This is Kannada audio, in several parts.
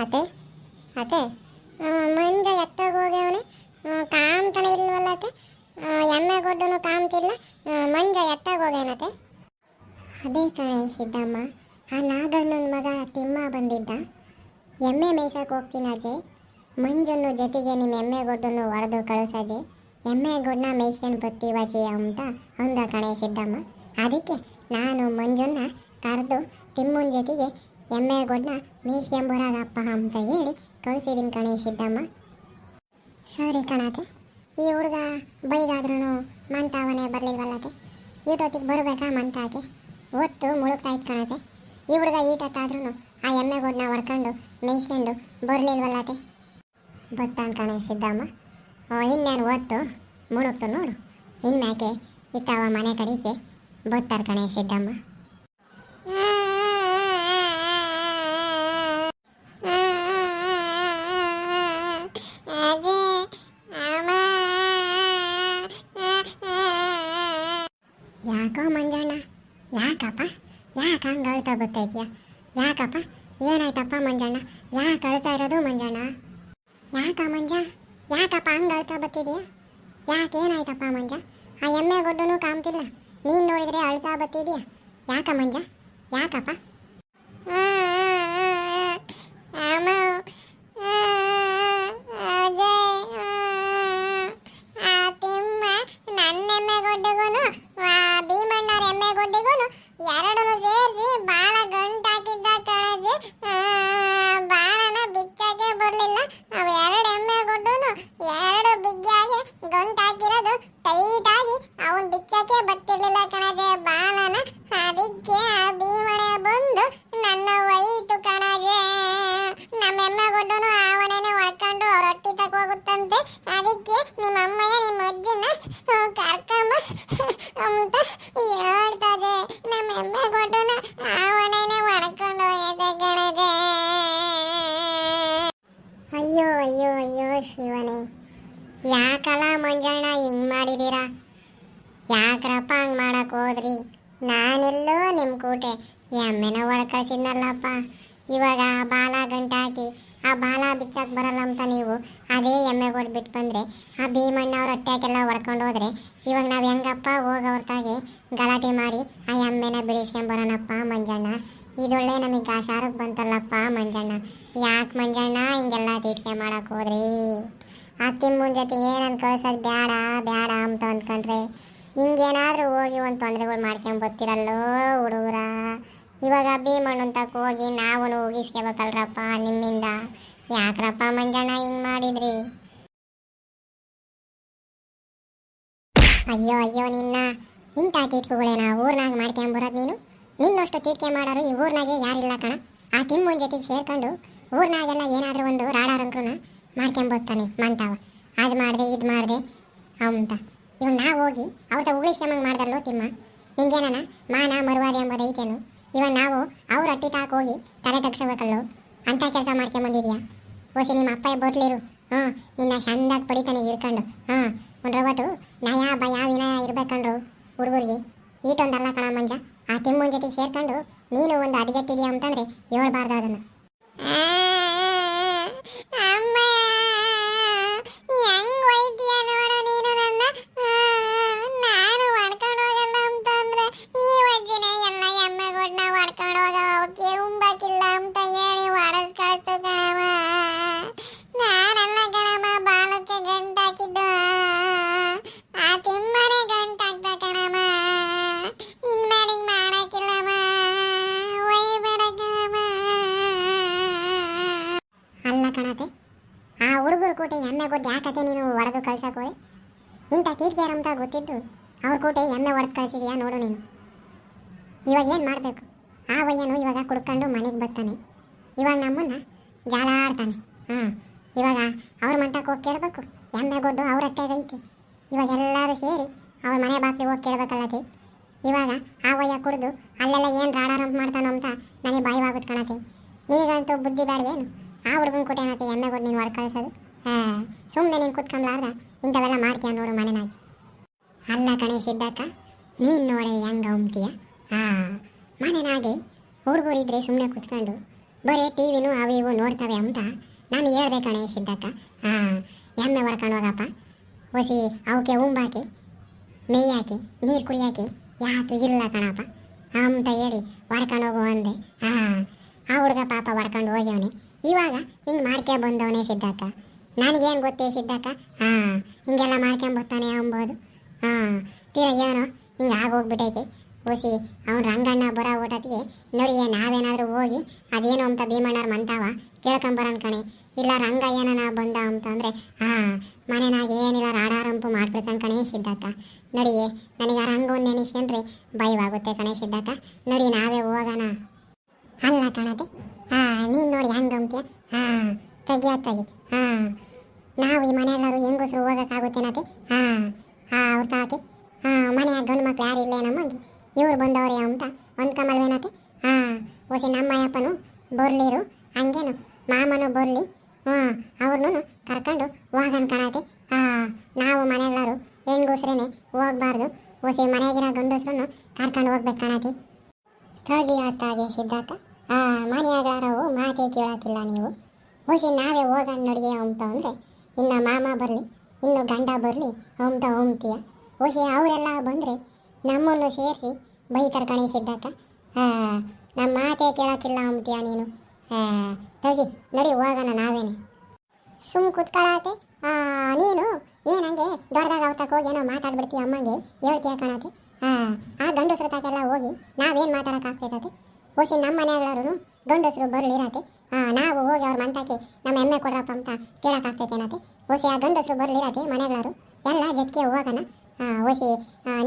ಅತ್ತೆ ಅತ್ತೆ ಮಂಜ ಎತ್ತಾಗ ಹೋಗ್ಯವನೆ ಕಾಮ್ತಾನೆ ಇಲ್ವಲ್ಲ ಅತ್ತೆ. ಎಮ್ಮೆ ಗೊಡ್ಡನು ಕಾಮ್ತಿಲ್ಲ, ಮಂಜ ಎತ್ತಾಗ ಹೋಗ್ಯಾನತ್ತೆ. ಅದೇ ಕಣೆ ಸಿದ್ದಮ್ಮ, ಆ ನಾಗಣ್ಣನ ಮಗ ತಿಮ್ಮ ಬಂದಿದ್ದ. ಎಮ್ಮೆ ಮೇಯ್ಸಕ್ಕೆ ಹೋಗ್ತೀನಿ ಅಜಯ್, ಮಂಜನ್ನು ಜೊತೆಗೆ ನಿಮ್ಮ ಎಮ್ಮೆ ಗೊಡ್ಡನ್ನು ಹೊಡೆದು ಕಳಿಸಜೆ, ಎಮ್ಮೆ ಗೊಡ್ಡನ್ನ ಮೇಯ್ಸ್ಕೊಂಡು ಬರ್ತೀವಜಿ ಅಂತ ಅಂದ ಕಣೆ ಸಿದ್ದಮ್ಮ. ಅದಕ್ಕೆ ನಾನು ಮಂಜನ್ನ ಕರೆದು ತಿಮ್ಮನ ಜೊತೆಗೆ ಎಮ್ಮೆ ಗೊಡ್ಡನ್ನ ಮೇಯ್ಸ್ಕೊಂಬರಾಗಪ್ಪ ಅಂತ ಹೇಳಿ ಕಳಿಸಿದ್ದೀನಿ ಕಣೆ ಸಿದ್ದಮ್ಮ. ಸರಿ ಕಣತೆ, ಈ ಹುಡುಗ ಬೈದಾದ್ರೂ ಮಂತಾವನೆ ಬರಲಿಲ್ವಲ್ಲತೆ, ಈಟೊತ್ತಿಗೆ ಬರಬೇಕಾ ಮಂತಾಕೆ ಒತ್ತು ಮುಳುಗ್ತಾಯ್ತು ಕಣತೆ. ಈ ಹುಡುಗ ಈಟತ್ತಾದ್ರೂ ಆ ಎಮ್ಮೆ ಗೊಡ್ಡನ್ನ ಹೊಡ್ಕೊಂಡು ಮೇಯ್ಸ್ಕೊಂಡು ಬರಲಿಲ್ವಲ್ಲತೆ. ಬತ್ತಾನ ಕಣೆ ಸಿದ್ದಮ್ಮ, ಇನ್ನೇನು ಒತ್ತು ಮುಳುಗ್ತು ನೋಡು, ಇನ್ಮ್ಯಾಕೆ ಇತ್ತಾವ ಮನೆ ಕಡೆಗೆ ಬತ್ತಾರ ಕಣೆ ಸಿದ್ದಮ್ಮ. ಯಾಕೋ ಮಂಜಣ್ಣ, ಯಾಕಪ್ಪ ಯಾಕೆ ಹಂಗೆ ಅಳ್ತಾ ಬರ್ತೈದ್ಯಾ? ಯಾಕಪ್ಪ ಏನಾಯ್ತಪ್ಪ ಮಂಜಣ್ಣ, ಯಾಕೆ ಅಳ್ತಾ ಇರೋದು ಮಂಜಣ್ಣ? ಯಾಕ ಮಂಜ, ಯಾಕಪ್ಪ ಹಂಗೆ ಅಳ್ತಾ ಬರ್ತಿದ್ಯಾ? ಯಾಕೆ ಏನಾಯ್ತಪ್ಪ ಮಂಜ? ಆ ಎಮ್ಮೆ ಗೊಡ್ಡನು ಕಾಮ್ತಿಲ್ಲ, ನೀನು ನೋಡಿದರೆ ಅಳ್ತಾ ಬರ್ತಿದ್ಯಾ? ಯಾಕ ಮಂಜ, ಯಾಕಪ್ಪ? ಅಯ್ಯೋ ಅಯ್ಯೋ ಅಯ್ಯೋ ಶಿವನೇ, ಯಾಕಲ್ಲ ಮಂಜಣ್ಣ ಹಿಂಗೆ ಮಾಡಿದ್ದೀರಾ? ಯಾಕ್ರಪ್ಪ ಹಂಗೆ ಮಾಡಕ್ಕೆ ಹೋದ್ರಿ? ನಾನೆಲ್ಲೋ ನಿಮ್ಮ ಕೂಟೆ ಎಮ್ಮೆನ ಒಳಕಳಿಸಿದ್ನಲ್ಲಪ್ಪ. ಇವಾಗ ಬಾಲ ಗಂಟಾಕಿ ಆ ಬಾಲ ಬಿಚ್ಚಕ್ಕೆ ಬರಲ್ಲ ಅಂತ ನೀವು ಅದೇ ಎಮ್ಮೆ ಕೊಟ್ಟು ಬಿಟ್ಟು ಬಂದರೆ ಆ ಭೀಮಣ್ಣವ್ರ ಹೊಟ್ಟೆಗೆಲ್ಲ ಹೊಡ್ಕೊಂಡು ಹೋದ್ರೆ ಇವಾಗ ನಾವು ಹೆಂಗಪ್ಪ ಹೋಗೋರ್ತಾಗೆ ಗಲಾಟೆ ಮಾಡಿ ಆ ಎಮ್ಮೆನ ಬಿಡಿಸ್ಕೊಂಬರೋಣಪ್ಪ ಮಂಜಣ್ಣ? ಇದೊಳ್ಳೆ ನಮಗೆ ಆಶಾರಕ್ಕೆ ಬಂತಲ್ಲಪ್ಪ ಮಂಜಣ್ಣ. ಯಾಕೆ ಮಂಜಣ್ಣ ಹಿಂಗೆಲ್ಲ ತೀಟ್ಕೆ ಮಾಡಕ್ಕೆ ಹೋದ್ರಿ? ಆ ತಿಮ್ಮನ ಜೊತೆಗೆ ನಾನು ಕಳ್ಸೋದು ಬೇಡ ಬೇಡ ಅಂತ ಅಂದ್ಕೊಂಡ್ರೆ ಹಿಂಗೇನಾದರೂ ಹೋಗಿ ಒಂದು ತೊಂದರೆಗಳು ಮಾಡ್ಕೊಂಡು ಬರ್ತಿರಲ್ಲೋ ಹುಡುಗರ. ಇವಾಗ ಭೀಮಣ್ಣನ ತಕ್ಕ ಹೋಗಿ ನಾವು ಹೋಗಿಸ್ಕೋಬೇಕಲ್ರಪ್ಪ ನಿಮ್ಮಿಂದ. ಯಾಕ್ರಪ್ಪ ಮಂಜಣ್ಣ ಹಿಂಗೆ ಮಾಡಿದ್ರಿ? ಅಯ್ಯೋ ಅಯ್ಯೋ ನಿನ್ನ ಇಂಥ ತೀಟ್ಕುಗಳೇನ ಊರ್ನಾಗ ಮಾಡ್ಕೊಂಬರೋದು ನೀನು? ನಿನ್ನಷ್ಟು ತೀಟ್ಕೆ ಮಾಡೋರು ಈ ಊರ್ನಾಗೆ ಯಾರಿಲ್ಲ ಕಣ. ಆ ತಿಮ್ಮನ ಜೊತೆಗೆ ಸೇರ್ಕೊಂಡು ಊರ್ನಾಗೆಲ್ಲ ಏನಾದರೂ ಒಂದು ರಾಡಾರಂಕ್ರನ್ನ ಮಾಡ್ಕೊಂಬರ್ತಾನೆ ಮಂತಾವ. ಅದು ಮಾಡಿದೆ ಇದು ಮಾಡಿದೆ ಅಂತ ಇವಾಗ ನಾವು ಹೋಗಿ ಅವ್ರ ಉಳಿಸ್ಕೊಂಬಂಗೆ ಮಾಡ್ದಲ್ಲೋ ತಿಮ್ಮ. ನಿಂಗೇನ ಮಾನ ಮರುವಾದೆ ಎಂಬುದು ಐತೇನು? ಇವಾಗ ನಾವು ಅವ್ರ ಅಟ್ಟಿ ತಾಕ ಹೋಗಿ ತಲೆ ತಗ್ಸಬೇಕಲ್ಲೋ, ಅಂಥ ಕೆಲಸ ಮಾಡ್ಕೊಂಬಂದಿದ್ಯಾ? ಓಸಿ ನಿಮ್ಮ ಅಪ್ಪ ಬರ್ಲಿರು, ನಿನ್ನ ಚಂದಾಗಿ ಪಡಿತಾನೆ ಇರ್ಕೊಂಡು. ಒಂದು ರೊಬಟು ನಯ ಭಯ ವಿನಯ ಇರ್ಬೇಕಂಡ್ರು ಹುಡುಗರಿಗೆ. ಈಟೊಂದಲ್ಲ ಕಣ ಮಂಜ, ಆ ತಿಮ್ಮನ ಜೊತೆಗೆ ಸೇರ್ಕೊಂಡು ನೀನು ಒಂದು ಹದಗೆಟ್ಟಿದ್ಯಾ ಅಂತಂದರೆ ಹೇಳ್ಬಾರ್ದು ಅದನ್ನು. ಆ ಹುಡುಗರು ಕೋಟೆ ಎಮ್ಮೆ ಕೊಟ್ಟು ಯಾಕತ್ತೆ ನೀನು ಹೊಡೆದು ಕಳ್ಸಕ್ಕೆ ಹೋದೆ? ಇಂಥ ತೀರ್ಗ್ಯಾರ ಅಂತ ಗೊತ್ತಿದ್ದು ಅವ್ರ ಕೋಟೆ ಎಮ್ಮೆ ಹೊಡೆದು ಕಳಿಸಿದ್ಯಾ ನೋಡು ನೀನು. ಇವಾಗ ಏನು ಮಾಡಬೇಕು? ಆ ವಯ್ಯನು ಇವಾಗ ಕುಡ್ಕೊಂಡು ಮನೆಗೆ ಬರ್ತಾನೆ, ಇವಾಗ ನಮ್ಮನ್ನು ಜಾಲ ಆಡ್ತಾನೆ. ಇವಾಗ ಅವ್ರ ಮಂಟಕ್ಕೆ ಹೋಗಿ ಕೇಳಬೇಕು, ಎಮ್ಮೆ ಗೊಡ್ಡು ಅವ್ರ ಹೊಟ್ಟೆಗೈತೆ. ಇವಾಗ ಎಲ್ಲರೂ ಸೇರಿ ಅವ್ರ ಮನೆ ಬಾಗಿಲಿಗೆ ಹೋಗಿ ಕೇಳಬೇಕಲ್ಲತ್ತೆ. ಇವಾಗ ಆ ವಯ್ಯ ಕುಡಿದು ಅಲ್ಲೆಲ್ಲ ಏನು ರಾಡಾರಂಪ್ ಮಾಡ್ತಾನೋ ಅಂತ ನನಗೆ ಭಯವಾಗುತ್ತೆ ಕಣತೆ. ನಿನಗಂತೂ ಬುದ್ಧಿ ಬೇಡವೇನು? ಆ ಹುಡುಗನ ಕೊಟ್ಟೆ ಏನತ್ತೆ ಎಮ್ಮೆ ಕೊಟ್ಟು ನೀನು ಹೊಡ್ ಕಳಿಸೋದು? ಸುಮ್ಮನೆ ನೀನು ಕೂತ್ಕೊಂಬ್ಲಾರ್ದ ಇಂಥವೆಲ್ಲ ಮಾಡ್ತೀಯ ನೋಡು ಮನೆನಾಗಿ. ಅಲ್ಲ ಕಣೆ ಸಿದ್ದಕ್ಕ, ನೀನು ನೋಡಿ ಹೆಂಗೆ ಅಂಬ್ತೀಯ? ಮನೆನಾಗೆ ಹುಡುಗರಿದ್ರೆ ಸುಮ್ಮನೆ ಕೂತ್ಕೊಂಡು ಬರೀ ಟಿವಿನೂ ಅವು ಇವು ನೋಡ್ತವೆ ಅಂತ ನಾನು ಹೇಳ್ದೆ ಕಣೆ ಸಿದ್ದಕ್ಕ. ಎಮ್ಮೆ ಹೊಡ್ಕೊಂಡು ಹೋಗಪ್ಪ, ಹೊಸಿ ಅವಕ್ಕೆ ಉಂಬಾಕಿ ಮೇಯ್ಯಾಕಿ ನೀರು ಕುಡಿಯಾಕಿ ಯಾಕೆ ಇಲ್ಲ ಕಣಪ್ಪ ಅಂತ ಹೇಳಿ ಹೊಡ್ಕೊಂಡು ಹೋಗು ಅಂದೆ. ಆ ಹುಡುಗ ಪಾಪ ಹೊಡ್ಕೊಂಡು ಹೋಗ್ಯವನೆ. ಇವಾಗ ಹಿಂಗೆ ಮಾಡ್ಕೆ ಬಂದವನೇ ಸಿದ್ದಕ್ಕ. ನನಗೇನು ಗೊತ್ತೇ ಸಿದ್ದಕ್ಕ, ಹಿಂಗೆಲ್ಲ ಮಾಡ್ಕೊಂಬರ್ತಾನೆ ಅಂಬೋದು. ತೀರ ಏನೋ ಹಿಂಗೆ ಆಗೋಗ್ಬಿಟ್ಟೈತಿ. ಹೊಸಿ ಅವ್ನು ರಂಗಣ್ಣ ಬರೋ ಊಟತ್ತಿಗೆ ನೋಡಿಯೇ ನಾವೇನಾದರೂ ಹೋಗಿ ಅದೇನು ಅಂತ ಭೀಮಣ್ಣವ್ರು ಮಂತಾವ ಕೇಳ್ಕೊಂಬರೋಣ ಕಣೆ. ಇಲ್ಲ ರಂಗ ಏನನ ಬಂದ ಅಂತಂದರೆ ಮನೆನಾಗ ಏನಿಲ್ಲ ರಾಡಾರಂಪು ಮಾಡ್ಬಿಡ್ತಾನೆ ಕಣೆ ಸಿದ್ದಕ್ಕ. ನಡಿಯೇ ನನಗೆ ಆ ರಂಗವನ್ನು ನೆನೆಸ್ಕೊಂಡ್ರೆ ಭಯವಾಗುತ್ತೆ ಕಣೆ ಸಿದ್ದಕ್ಕ. ನೋಡಿ ನಾವೇ ಹೋಗೋಣ. ಅಲ್ಲ ಕಣತೆ, ನೀನು ನೋಡಿ ಹೆಂಗಂತೀಯ? ತೆಗಿ ನಾವು ಈ ಮನೆಯಲ್ಲರೂ ಹೆಂಗಸರು ಹೋಗೋಕ್ಕಾಗುತ್ತೇನತೆ? ಅವ್ರು ತಾಕಿ ಮನೆಯ ಗಂಡು ಮಕ್ಳು ಯಾರು ಇಲ್ಲೇ ನಮಗೆ ಇವ್ರು ಬಂದವ್ರೆ ಅಂತ ಅಂದ್ಕೊಂಬಲ್ವೇನತೆ? ಹೊಸಿ ನಮ್ಮಯ್ಯಪ್ಪನು ಬರ್ಲಿರು, ಹಂಗೇನು ಮಾಮನು ಬರ್ಲಿ, ಅವ್ರನ್ನೂ ಕರ್ಕೊಂಡು ಹೋಗೋಣ ಕಣತೆ. ನಾವು ಮನೆಗಳರು ಹೆಂಗಸ್ರೇನೆ ಹೋಗ್ಬಾರ್ದು, ಹೊಸಿ ಮನೆಗಿರೋ ಗಂಡಸ್ರನ್ನು ಕರ್ಕೊಂಡು ಹೋಗ್ಬೇಕು ಕಣತಿ. ತಗಿ ಹೊತ್ತಾಗೆ ಸಿದ್ಧಾಕ, ಮನೆಯಾಗಾರವು ಮಾತೇ ಕೇಳೋಕ್ಕಿಲ್ಲ ನೀವು. ಹೊಸಿ ನಾವೇ ಹೋಗೋಣ ನಡಿಗೆ ಅಂತ ಅಂದರೆ ಇನ್ನು ಮಾಮ ಬರಲಿ, ಇನ್ನು ಗಂಡ ಬರಲಿ ಅಂತ ಹೋಗ್ತೀಯ. ಹೊಸಿ ಅವರೆಲ್ಲ ಬಂದರೆ ನಮ್ಮನ್ನು ಸೇರಿಸಿ ಬೈತಾರೆ ಕಣೆ ಸಿದ್ದಕ್ಕ. ನಮ್ಮ ಮಾತೇ ಕೇಳೋಕ್ಕಿಲ್ಲ ಅಂತೀಯ ನೀನು. ತಗಿ ನಡಿ ಹೋಗೋಣ ನಾವೇನೆ. ಸುಮ್ಮ ಕುತ್ಕೊಳ್ಳಾತೆ. ನೀನು ಏನಂಗೆ ದೊಡ್ಡದಾಗ ಅವತ್ತಕ್ಕೆ ಹೋಗಿ ಏನೋ ಮಾತಾಡ್ಬಿಡ್ತೀಯ ಅಮ್ಮಂಗೆ ಹೇಳ್ತೀಯ ಕಣತೆ. ಆ ಗಂಡಸ್ರ ತಾಕೆಲ್ಲ ಹೋಗಿ ನಾವೇನು ಮಾತಾಡೋಕ್ಕಾಗ್ತೈತೆ? ಹೊಸಿ ನಮ್ಮ ಮನೆಗಳವರು ಗಂಡಸರು ಬರಲಿರತ್ತೆ, ನಾವು ಹೋಗಿ ಅವ್ರ ಮಂತಕ್ಕೆ ನಮ್ಮ ಎಮ್ಮೆ ಕೊಡ್ರಪ್ಪ ಅಂತ ಕೇಳೋಕ್ಕಾಗ್ತೈತೇನತೆ? ಹೊಸಿ ಆ ಗಂಡಸರು ಬರಲಿರತ್ತೆ ಮನೆಗಳವರು ಎಲ್ಲ ಜೊತೆಗೆ ಹೋಗೋಣ. ಹೊಸಿ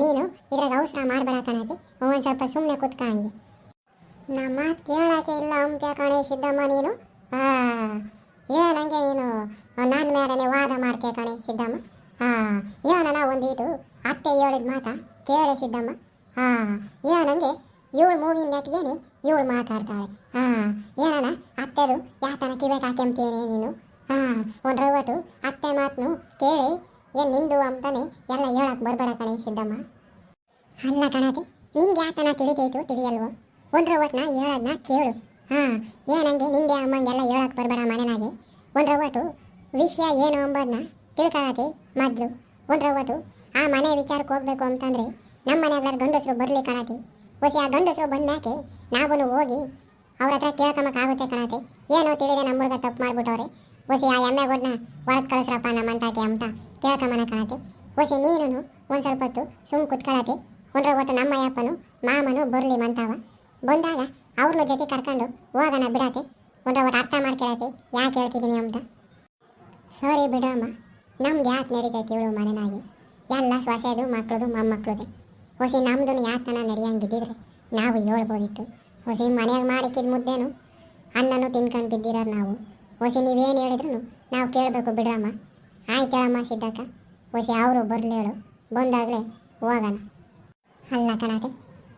ನೀನು ಇದ್ರಾಗ ಅವಸರ ಮಾಡಬೇಡ ಕಣತೆ, ಒಂದು ಸ್ವಲ್ಪ ಸುಮ್ಮನೆ ಕುತ್ಕ ಹಂಗೆ. ನಮ್ಮ ಮಾತು ಕೇಳೋಕೆ ಇಲ್ಲ ಅಂತ ಕಣೆ ಸಿದ್ದಮ್ಮ ನೀನು. ಏನಂಗೆ ನೀನು ನನ್ನ ಮೇಲೇ ವಾದ ಮಾಡ್ತೀಯ ಕಣೆ ಸಿದ್ದಮ್ಮ. ಏನನ ಒಂದೀಟು ಅತ್ತೆ ಹೇಳಿದ ಮಾತಾ ಕೇಳಿ ಸಿದ್ದಮ್ಮ. ಏನಂಗೆ ಇವಳು ಮೂಗಿನ ನೆಟ್ಗೇನೆ ಇವಳು ಮಾತಾಡ್ತಾಳೆ. ಏನನ ಅತ್ತೆದು ಯಾತನ ಕಿವೆಗೆ ಹಾಕ್ಯಂತೀಯೇ ನೀನು. ಒಂದು ರವಟು ಅತ್ತೆ ಮಾತನ್ನು ಕೇಳಿ ಏನು ನಿಂದು ಅಂತಾನೆ ಎಲ್ಲ ಹೇಳಕ್ಕೆ ಬರಬೇಡ ಕಣೆ ಸಿದ್ದಮ್ಮ. ಅಲ್ಲ ಕಣತೆ, ನಿನ್ಗೆ ಯಾತನ ತಿಳಿದೈತು ತಿಳಿಯಲ್ವೋ? ಒಂದು ರವಟ್ನ ಹೇಳೋದನ್ನ ಕೇಳು. ಏನಂಗೆ ನಿಂದೆ ಅಮ್ಮಂಗೆಲ್ಲ ಹೇಳಕ್ಕೆ ಬರಬೇಡ ಮನೆನಾಗೆ. ಒಂದು ರವಟು ವಿಷಯ ಏನು ಅಂಬೋದನ್ನ ತಿಳ್ಕೊಳ್ಳೋತಿ ಮೊದಲು. ಒಂದು ರವಟು ಆ ಮನೆ ವಿಚಾರಕ್ಕೆ ಹೋಗ್ಬೇಕು ಅಂತಂದರೆ ನಮ್ಮ ಮನೆಗಳ ಗಂಡಸರು ಬರಲಿ ಕಣತಿ. ಹೊಸಿ ಆ ಗಂಡಸರು ಬಂದ್ಮ್ಯಾಕೆ ನಾವು ಹೋಗಿ ಅವ್ರ ಹತ್ರ ಕೇಳ್ಕೊಂಬಕ್ಕಾಗುತ್ತೆ ಕಣತೆ. ಏನೋ ತಿಳಿದೆ ನಮ್ಮ ಹುಡುಗ ತಪ್ಪು ಮಾಡಿಬಿಟ್ಟವ್ರೆ, ಹೊಸಿ ಆ ಎಮ್ಮೆ ಗೊಡ್ನ ಒಳಗೆ ಕಳಿಸ್ರಪ್ಪ ನಮ್ಮಂತಾಕೆ ಅಂತ ಕೇಳ್ಕೊಂಬನ ಕಣತೆ. ಹೊಸಿ ನೀನು ಒಂದು ಸ್ವಲ್ಪ ಹೊತ್ತು ಸುಮ್ಮ ಕುತ್ಕೊಳ್ಳತಿ. ಒಂದ್ರ ಒಟ್ಟು ನಮ್ಮ ಅಯ್ಯಪ್ಪನು ಮಾಮನು ಬರಲಿ ಮಂತಾವ. ಬಂದಾಗ ಅವ್ರನ್ನ ಜೊತೆ ಕರ್ಕೊಂಡು ಹೋಗೋಣ ಬಿಡತ್ತೆ. ಒಂದ್ರ ಒಟ್ಟು ಅರ್ಥ ಮಾಡ್ಕೊಳತಿ ಯಾಕೆ ಹೇಳ್ತಿದ್ದೀನಿ ಅಂತ. ಸರಿ ಬಿಡ್ರಮ್ಮ, ನಮ್ದು ಯಾಕೆ ನಡೀತೈತಿ ಇವಳು ಮನೆನಾಗಿ ಎಲ್ಲ ಸೊಸೆದು ಮಕ್ಕಳದು ಮೊಮ್ಮಕ್ಕಳದು. ಹೊಸಿ ನಮ್ದು ಯಾತನ ನಡೆಯಂಗಿದ್ದಿದ್ರೆ ನಾವು ಹೇಳ್ಬೋದಿತ್ತು. ಹೊಸಿ ಮನೆಯಾಗ ಮಾಡಿಕ್ಕಿದ ಮುದ್ದೇನು ಅನ್ನನೂ ತಿನ್ಕೊಂಡು ಬಿದ್ದಿರೋರು ನಾವು. ಹೊಸಿ ನೀವೇನು ಹೇಳಿದ್ರು ನಾವು ಕೇಳಬೇಕು ಬಿಡ್ರಮ್ಮ. ಆಯ್ತು ಹೇಳಮ್ಮ ಸಿದ್ದಕ್ಕ, ಹೊಸಿ ಅವರು ಬರಲಿ ಹೇಳು, ಬಂದಾಗಲೇ ಹೋಗೋಣ. ಅಲ್ಲ ಕಣತೆ,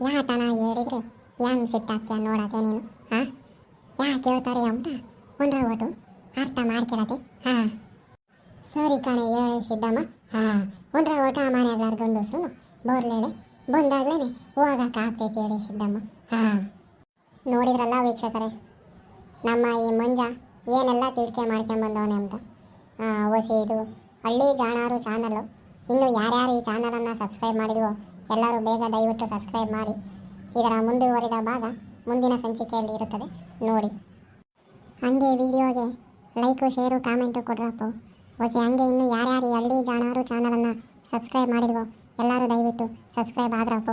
ಯಾತನ ಹೇಳಿದ್ರೆ ಹೆಂಗೆ ಸಿಟ್ಟಾಗ್ತೀಯ ನೋಡತ್ತೆ ನೀನು. ಯಾಕೆ ಹೇಳ್ತಾರೆ ಅಂತ ಒಂದ್ರ ಒಟ್ಟು ಅರ್ಥ ಮಾಡ್ಕೊಳತ್ತೆ. ಸರಿ ಕಣೆ ಹೇಳಿ ಸಿದ್ದಮ್ಮ. ಒಂದ್ರ ಒಟ್ಟು ಆ ಮನೆಗಳಾರ ಗಂಡಸ್ರು ಬರ್ಲೇಳೆ, ಬಂದಾಗಲೇ ಹೋಗೋಕ್ಕಾಗ್ತೈತಿ ಹೇಳಿ ಸಿದ್ದಮ್ಮ. ನೋಡಿದ್ರಲ್ಲ ವೀಕ್ಷಕರೇ, ನಮ್ಮ ಈ ಮಂಜ ಏನೆಲ್ಲ ತಿಳ್ಕೆ ಮಾಡ್ಕೊಂಬಂದವನೆ ಅಂತ. ಹೊಸಿ ಇದು ಹಳ್ಳಿ ಜಾಣಾರು ಚಾನಲ್ಲು. ಇನ್ನು ಯಾರ್ಯಾರು ಈ ಚಾನಲನ್ನು ಸಬ್ಸ್ಕ್ರೈಬ್ ಮಾಡಿದ್ವೋ ಎಲ್ಲರೂ ಬೇಗ ದಯವಿಟ್ಟು ಸಬ್ಸ್ಕ್ರೈಬ್ ಮಾಡಿ. ಇದರ ಮುಂದುವರಿದ ಭಾಗ ಮುಂದಿನ ಸಂಚಿಕೆಯಲ್ಲಿ ಇರುತ್ತದೆ ನೋಡಿ. ಹಾಗೆ ವಿಡಿಯೋಗೆ ಲೈಕು ಶೇರು ಕಾಮೆಂಟು ಕೊಡ್ರಪ್ಪ. ಹೊಸಿ ಹಂಗೆ ಇನ್ನು ಯಾರ್ಯಾರು ಹಳ್ಳಿ ಜಾಣಾರು ಚಾನಲನ್ನು ಸಬ್ಸ್ಕ್ರೈಬ್ ಮಾಡಿದ್ವೋ ಎಲ್ಲರೂ ದಯವಿಟ್ಟು ಸಬ್ಸ್ಕ್ರೈಬ್ ಆಗ್ರಪ್ಪ.